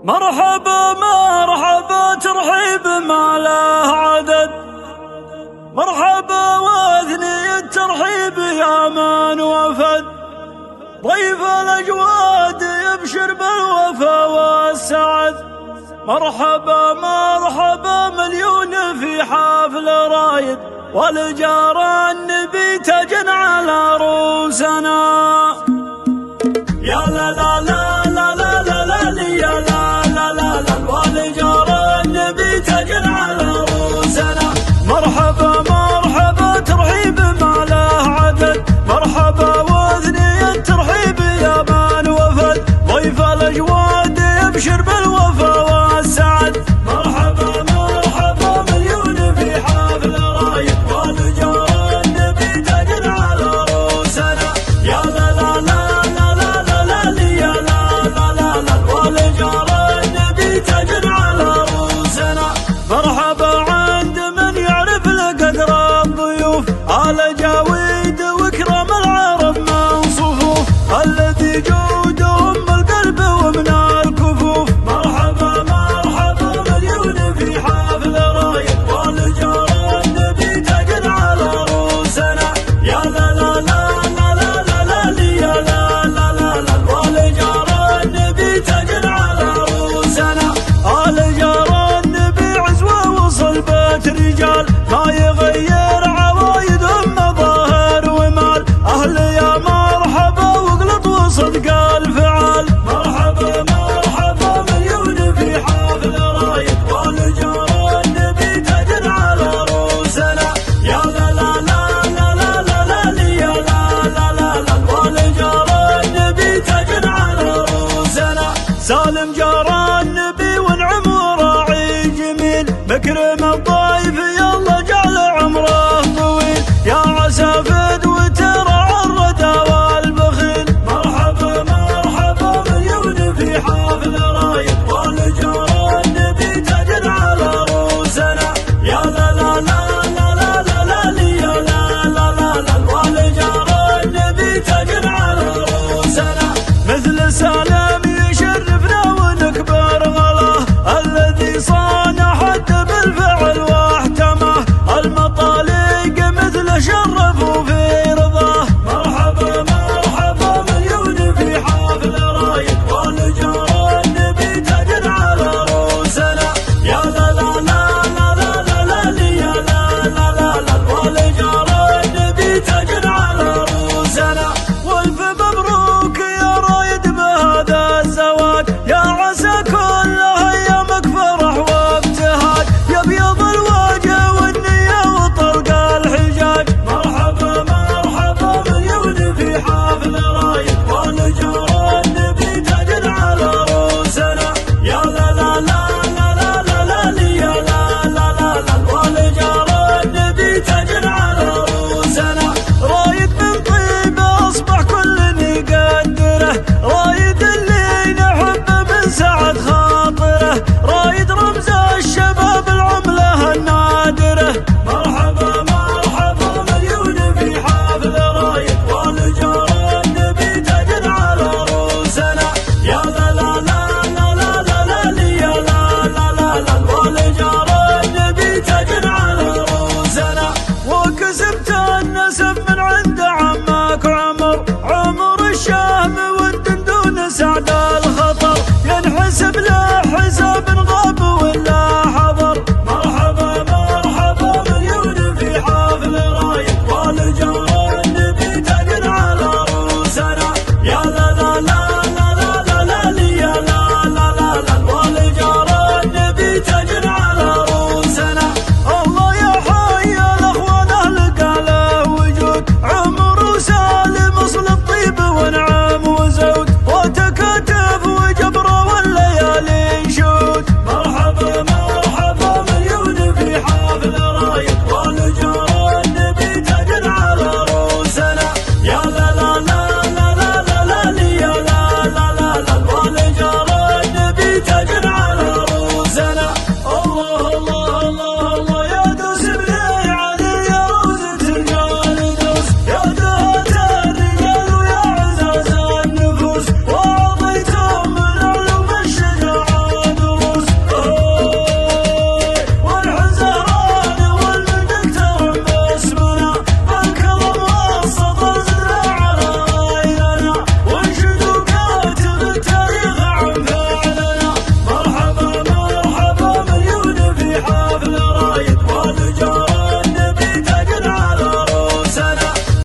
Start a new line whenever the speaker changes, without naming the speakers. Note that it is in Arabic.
مرحبا مرحبا ترحيب ما له عدد، مرحبا واثني الترحيب يا من وفد، ضيف الأجواد يبشر بالوفا والسعد. مرحبا مرحبا مليون في حفل رايد، والجار النبي تاج على رؤوسنا. يا لا لا لا لا لا لا لا يا لا لا لا لا، والجار النبي تاج على رؤوسنا. مرحبا مرحبا ترحيب ما له عدد، مرحبا واثني الترحيب يا من وفد، ضيف الأجواد يبشر بالوفا والسعد. مرحبا مرحبا مليون في حفل رايد، والجار النبي تاج على رؤوسنا. يا لا لا لا لا لا لا لا يا لا لا لا لا، والجار النبي تاج على رؤوسنا. مرحبا عند من يعرف لقدر الضيوف، آل جاويد واكرم العرب من صفوف، الذي جودهم القلب ومن الكفوف. مرحبا مرحبا مليون في حفل رايد، والجار النبي تاج على رؤوسنا. يا لا لا لا لا لا لا لا يا لا لا لا لا، والجار النبي تاج على رؤوسنا. الجار النبي عزوه وصلبة رجال، ما يغير عوايدهم مظاهر ومال، أهل يا مرحبا واقلط وصدق الفعال. مرحبا مرحبا مليون في حفل رايد، والجار النبي تاج على رؤوسنا. يا لا لا لا لا لا لا لا يا لا لا لا لا، والجار النبي تاج على رؤوسنا. سالم جار النبي ونعم وراعي جميل، مكرم الضيف يلا جعل عمره طويل، يا عسى فد وترعى الردى والبخيل. مرحبا مرحبا مليون في حفل رايد، والجار النبي تاج على رؤوسنا. يا لا لا لا لا لا لا لا يا لا لا لا لا، والجار النبي تاج على رؤوسنا. مثل سالم يشرفنا ونكبر غلاه، الذي صانع حد بالفعل واحتماه، المطالق مثل شرفوا في رضاه. مرحبا مرحبا مليون في حفل رايد، والجار النبي تاج على رؤوسنا. يا لا لا لا لا لا لا لا يا لا لا لا لا، والجار النبي تاج على رؤوسنا. والف مبروك يا رايد بهذا الزواج، يا عسى كل